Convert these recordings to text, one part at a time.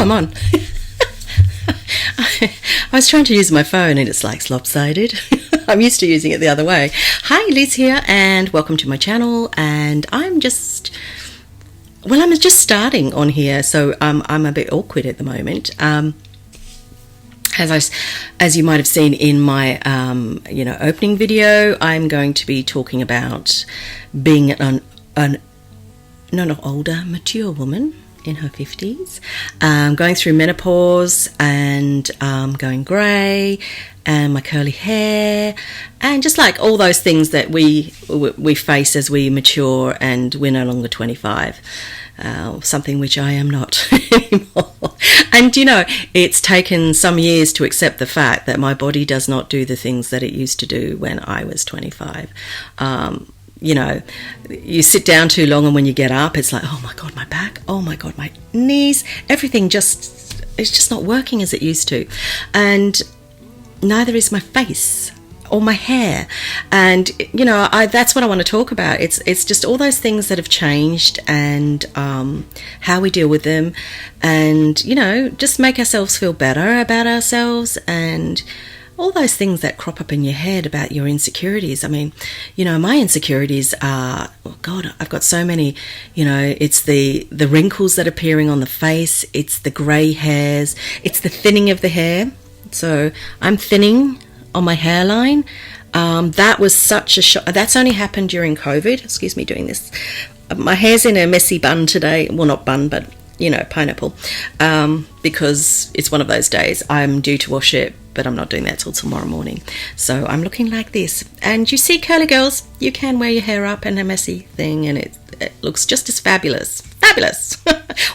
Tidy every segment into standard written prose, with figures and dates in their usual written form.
I'm on. I was trying to use my phone and it's like lopsided. I'm used to using it the other way. Hi, Liz here, and welcome to my channel. And I'm just starting on here, so I'm a bit awkward at the moment. As you might have seen in my opening video, I'm going to be talking about being an older, mature woman in her 50s, going through menopause and going grey, and my curly hair, and just like all those things that we face as we mature and we're no longer 25. Something which I am not anymore. And it's taken some years to accept the fact that my body does not do the things that it used to do when I was 25. You sit down too long, and when you get up, it's like, oh my God, my back, oh my God, my knees, everything it's just not working as it used to. And neither is my face or my hair. And that's what I want to talk about. It's just all those things that have changed, and how we deal with them, and just make ourselves feel better about ourselves, and all those things that crop up in your head about your insecurities. I mean, my insecurities are, oh God, I've got so many. It's the wrinkles that are appearing on the face, it's the grey hairs, it's the thinning of the hair. So I'm thinning on my hairline. That was such a shock. That's only happened during COVID. Excuse me doing this. My hair's in a messy bun today. Well, not bun, but pineapple, because it's one of those days. I'm due to wash it, but I'm not doing that till tomorrow morning. So I'm looking like this. And you see, curly girls, you can wear your hair up in a messy thing, and it looks just as fabulous.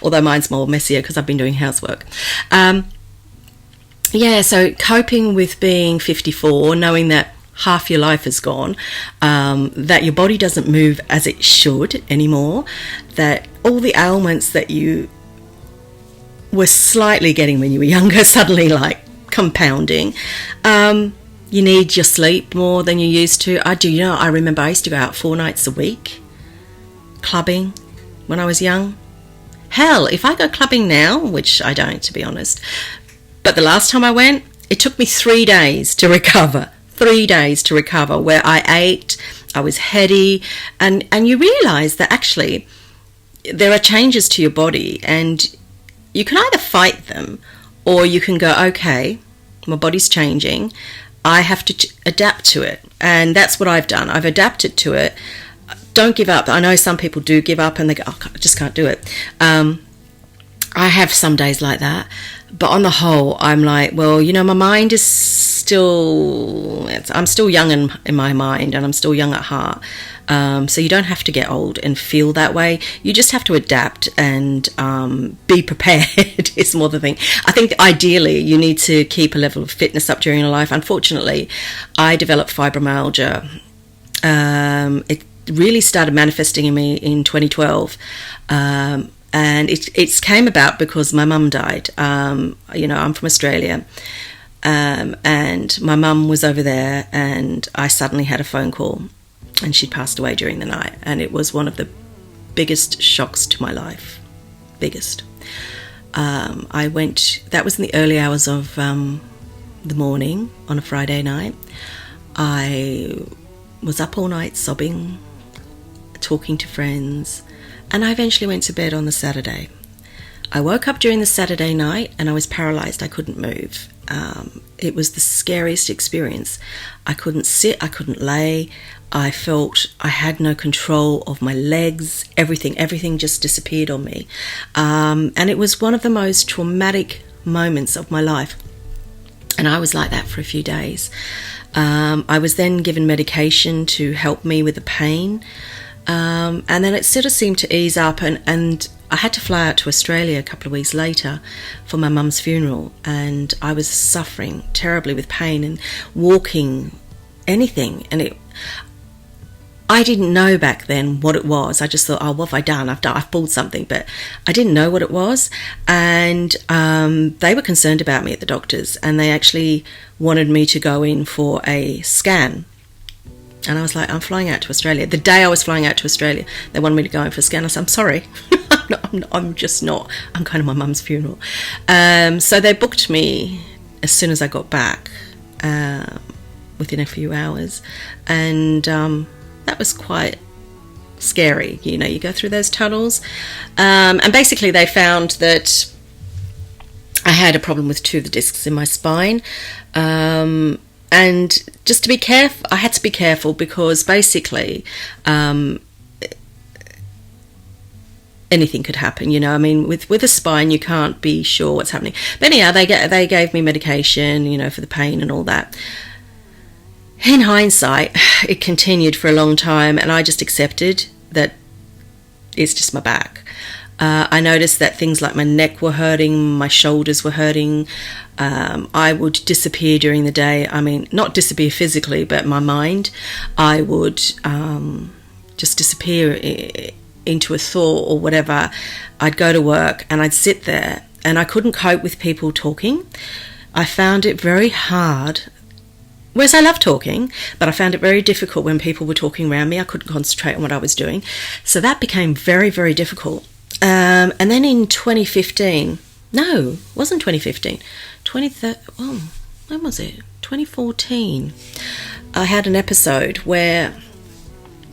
Although mine's more messier because I've been doing housework. So coping with being 54, knowing that half your life is gone, that your body doesn't move as it should anymore, that all the ailments that you were slightly getting when you were younger suddenly like compounding. You need your sleep more than you used to. I remember I used to go out 4 nights a week clubbing when I was young. Hell, if I go clubbing now, which I don't, to be honest, but the last time I went, it took me 3 days to recover. 3 days to recover, where I ate, I was heady, and you realise that actually there are changes to your body, and you can either fight them, or you can go, okay, my body's changing, I have to adapt to it. And that's what I've done. I've adapted to it. Don't give up. I know some people do give up and they go, oh, I just can't do it. I have some days like that. But on the whole, I'm like, well, my mind is I'm still young in my mind, and I'm still young at heart. So you don't have to get old and feel that way. You just have to adapt and be prepared is more the thing. I think ideally you need to keep a level of fitness up during your life. Unfortunately, I developed fibromyalgia. It really started manifesting in me in 2012. And it came about because my mum died. I'm from Australia, and my mum was over there, and I suddenly had a phone call, and she'd passed away during the night, and it was one of the biggest shocks to my life. Biggest. That was in the early hours of the morning on a Friday night. I was up all night sobbing, talking to friends, and I eventually went to bed on the Saturday. I woke up during the Saturday night and I was paralysed. I couldn't move. It was the scariest experience. I couldn't sit, I couldn't lay. I felt I had no control of my legs. Everything just disappeared on me. And it was one of the most traumatic moments of my life. And I was like that for a few days. I was then given medication to help me with the pain. And then it sort of seemed to ease up, and I had to fly out to Australia a couple of weeks later for my mum's funeral, and I was suffering terribly with pain and walking anything, and I didn't know back then what it was. I just thought, oh, what have I done? I've pulled something, but I didn't know what it was. And they were concerned about me at the doctors, and they actually wanted me to go in for a scan. And I was like, I'm flying out to Australia. The day I was flying out to Australia, they wanted me to go in for a scan. I said, I'm sorry. I'm just not. I'm going to my mum's funeral. So they booked me as soon as I got back, within a few hours. And that was quite scary. You know, you go through those tunnels. And basically they found that I had a problem with 2 of the discs in my spine. And just to be careful, I had to be careful because basically anything could happen, you know. I mean, with a spine, you can't be sure what's happening. But anyhow, they gave me medication, you know, for the pain and all that. In hindsight, it continued for a long time, and I just accepted that it's just my back. I noticed that things like my neck were hurting, my shoulders were hurting. I would disappear during the day. I mean, not disappear physically, but my mind. I would just disappear into a thought or whatever. I'd go to work and I'd sit there and I couldn't cope with people talking. I found it very hard. Whereas I love talking, but I found it very difficult when people were talking around me. I couldn't concentrate on what I was doing. So that became very, very difficult. And then in 2015, no, it wasn't 2015, when was it? 2014, I had an episode where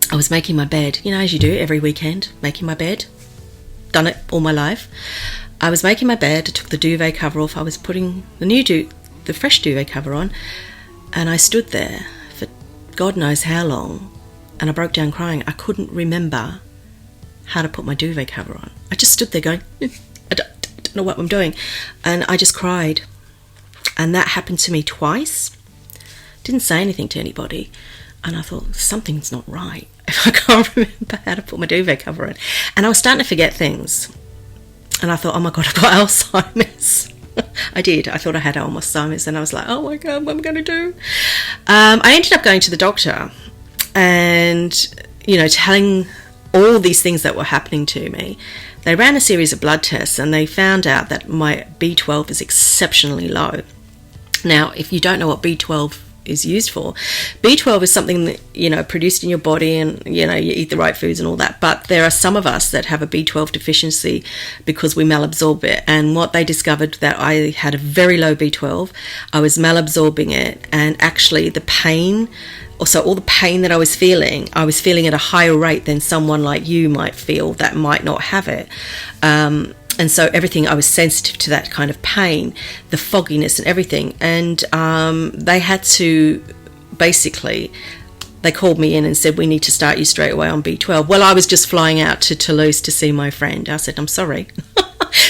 I was making my bed, you know, as you do every weekend, making my bed. Done it all my life. I was making my bed, I took the duvet cover off, I was putting the fresh duvet cover on, and I stood there for God knows how long, and I broke down crying. I couldn't remember how to put my duvet cover on. I just stood there going, I don't know what I'm doing. And I just cried. And that happened to me twice. Didn't say anything to anybody. And I thought, something's not right if I can't remember how to put my duvet cover on. And I was starting to forget things. And I thought, oh my God, I've got Alzheimer's. I did. I thought I had Alzheimer's. And I was like, oh my God, what am I going to do? I ended up going to the doctor and, you know, telling all these things that were happening to me. They ran a series of blood tests and they found out that my B12 is exceptionally low. Now, if you don't know what B12 is used for, B12 is something that, you know, produced in your body, and, you know, you eat the right foods and all that. But there are some of us that have a B12 deficiency because we malabsorb it. And what they discovered, that I had a very low B12, I was malabsorbing it, and actually the pain, also all the pain that I was feeling at a higher rate than someone like you might feel that might not have it. And so everything, I was sensitive to that kind of pain, the fogginess and everything. And they had to, basically, they called me in and said, we need to start you straight away on B12. Well, I was just flying out to Toulouse to see my friend. I said, I'm sorry.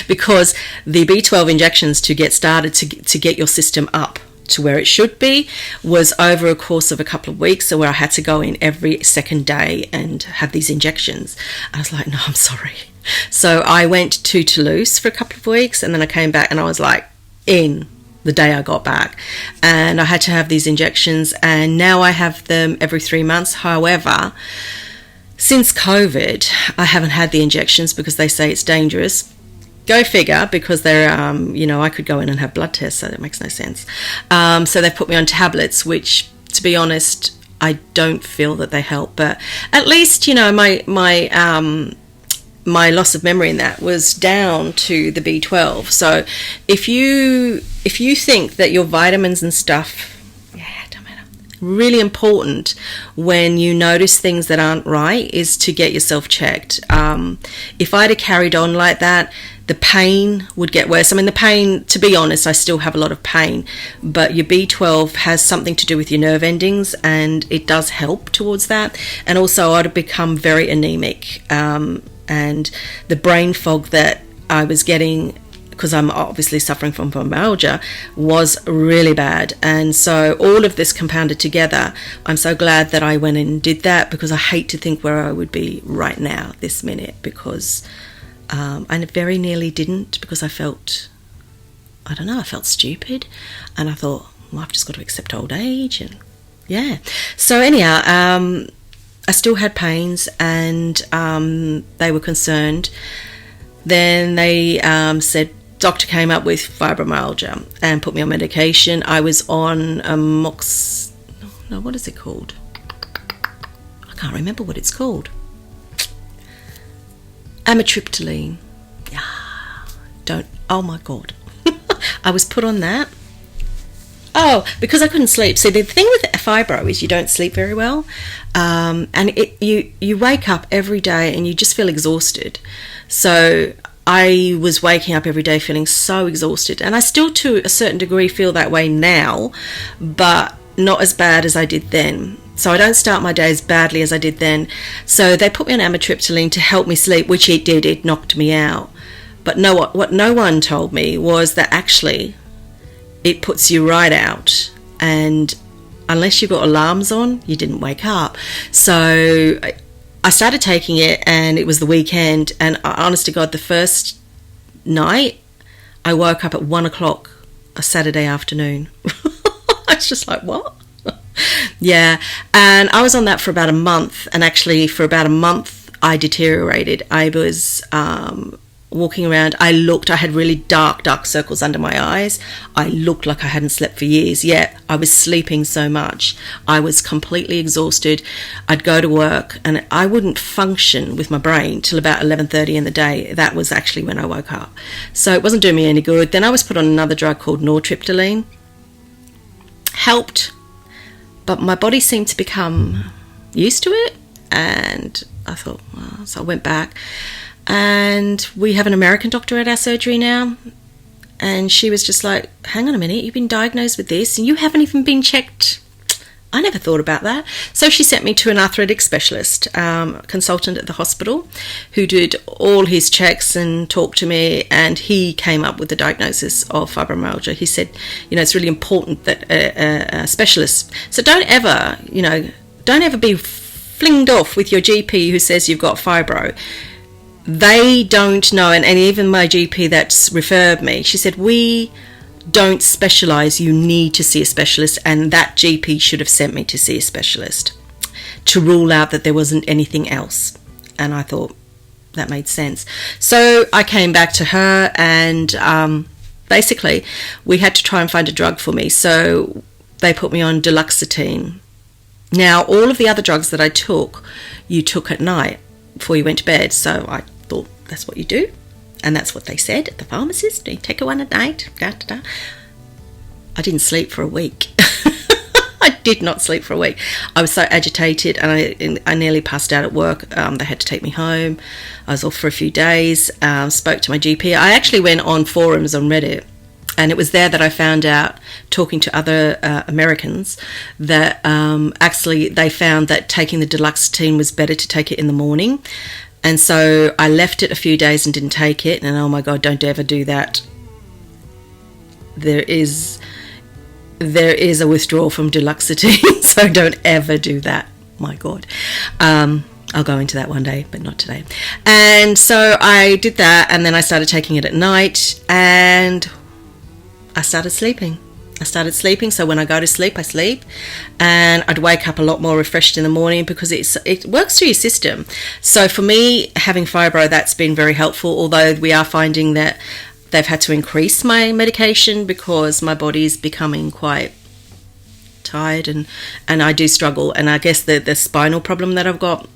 Because the B12 injections to get started, to get your system up to where it should be, was over a course of a couple of weeks, so where I had to go in every second day and have these injections. I was like, no, I'm sorry. So I went to Toulouse for a couple of weeks, and then I came back and I was like in the day I got back, and I had to have these injections, and now I have them every 3 months. However, since COVID, I haven't had the injections because they say it's dangerous. Go figure, because they're, you know, I could go in and have blood tests, so that makes no sense. So they've put me on tablets, which, to be honest, I don't feel that they help. But at least, you know, my loss of memory in that was down to the B12. So if you think that your vitamins and stuff, really important when you notice things that aren't right, is to get yourself checked. If I'd have carried on like that, the pain would get worse. I mean, the pain, to be honest, I still have a lot of pain, but your B12 has something to do with your nerve endings, and it does help towards that. And also I'd have become very anemic, and the brain fog that I was getting, because I'm obviously suffering from fibromyalgia, was really bad. And so all of this compounded together, I'm so glad that I went and did that, because I hate to think where I would be right now, this minute, because I very nearly didn't, because I felt stupid, and I thought, well, I've just got to accept old age, and yeah. So anyhow, I still had pains, and they were concerned. Then they said, doctor came up with fibromyalgia and put me on medication. I was on what is it called? can't remember what it's called. Amitriptyline. Oh my God. I was put on that. Oh, because I couldn't sleep. See, the thing with fibro is you don't sleep very well, and you wake up every day and you just feel exhausted. So I was waking up every day feeling so exhausted, and I still to a certain degree feel that way now, but not as bad as I did then. So I don't start my day as badly as I did then. So they put me on amitriptyline to help me sleep, which it did. It knocked me out. But what no one told me was that actually it puts you right out, and unless you've got alarms on, you didn't wake up. So I started taking it, and it was the weekend, and honest to God, the first night I woke up at 1 o'clock a Saturday afternoon. I was just like, what? Yeah, and I was on that for about a month, and actually for about a month I deteriorated. I was walking around, I had really dark circles under my eyes. I looked like I hadn't slept for years, yet I was sleeping so much. I was completely exhausted. I'd go to work and I wouldn't function with my brain till about 11:30 in the day. That was actually when I woke up. So it wasn't doing me any good. Then I was put on another drug called nortriptyline. Helped, but my body seemed to become used to it, and I thought, well, so I went back. And we have an American doctor at our surgery now, and she was just like, hang on a minute, you've been diagnosed with this and you haven't even been checked. I never thought about that. So she sent me to an arthritic specialist, consultant at the hospital, who did all his checks and talked to me, and he came up with the diagnosis of fibromyalgia. He said, it's really important that a specialist, so don't ever be flinged off with your GP who says you've got fibro. They don't know, and even my GP that's referred me, she said, we don't specialise, you need to see a specialist, and that GP should have sent me to see a specialist to rule out that there wasn't anything else. And I thought that made sense. So I came back to her, and basically we had to try and find a drug for me. So they put me on duloxetine. Now, all of the other drugs that I took, you took at night before you went to bed. So I thought that's what you do, and that's what they said at the pharmacist. You take one at night. I didn't sleep for a week. I did not sleep for a week. I was so agitated, and I nearly passed out at work. They had to take me home. I was off for a few days. Spoke to my GP. I actually went on forums on Reddit, and it was there that I found out, talking to other Americans, that actually they found that taking the duloxetine was better to take it in the morning. And so I left it a few days and didn't take it. And oh my God, don't ever do that. There is a withdrawal from duloxetine, so don't ever do that. My God. I'll go into that one day, but not today. And so I did that, and then I started taking it at night, and I started sleeping. So when I go to sleep, I sleep, and I'd wake up a lot more refreshed in the morning because it works through your system. So for me, having fibro, that's been very helpful, although we are finding that they've had to increase my medication because my body is becoming quite tired, and I do struggle. And I guess the spinal problem that I've got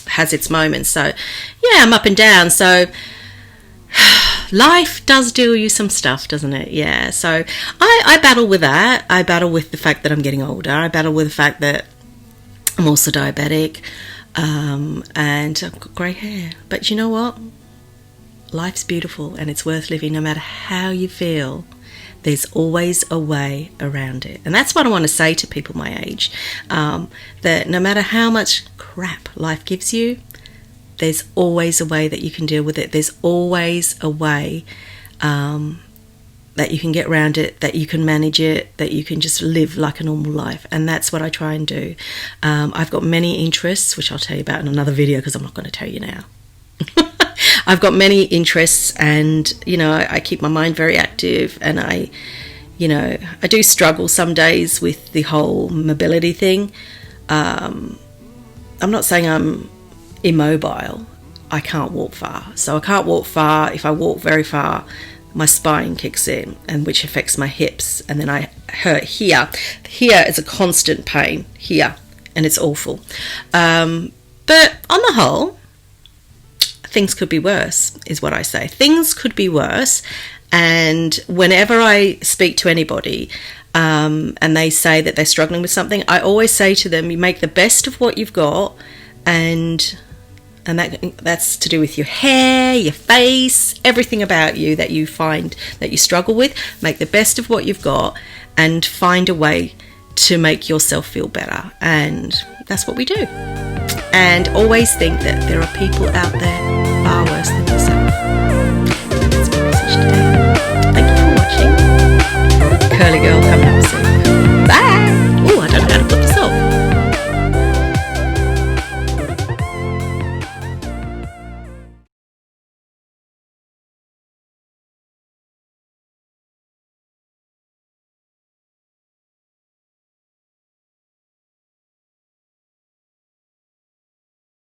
has its moments. So yeah, I'm up and down. So life does deal you some stuff, doesn't it? Yeah. So I battle with that. I battle with the fact that I'm getting older. I battle with the fact that I'm also diabetic, and I've got grey hair. But you know what? Life's beautiful, and it's worth living no matter how you feel. There's always a way around it. And that's what I want to say to people my age, that no matter how much crap life gives you, there's always a way that you can deal with it. There's always a way that you can get around it, that you can manage it, that you can just live like a normal life. And that's what I try and do. I've got many interests, which I'll tell you about in another video because I'm not going to tell you now. I've got many interests, and I keep my mind very active, and I do struggle some days with the whole mobility thing. I'm not saying I'm immobile. I can't walk far. So I can't walk far. If I walk very far, my spine kicks in, and which affects my hips, and then I hurt here. Here is a constant pain here, and it's awful. But on the whole, things could be worse, is what I say. Things could be worse. And whenever I speak to anybody and they say that they're struggling with something, I always say to them, you make the best of what you've got, and that's to do with your hair, your face, everything about you that you find that you struggle with. Make the best of what you've got and find a way to make yourself feel better. And that's what we do. And always think that there are people out there far worse than yourself. And that's my message today. Thank you for watching. Curly Girl.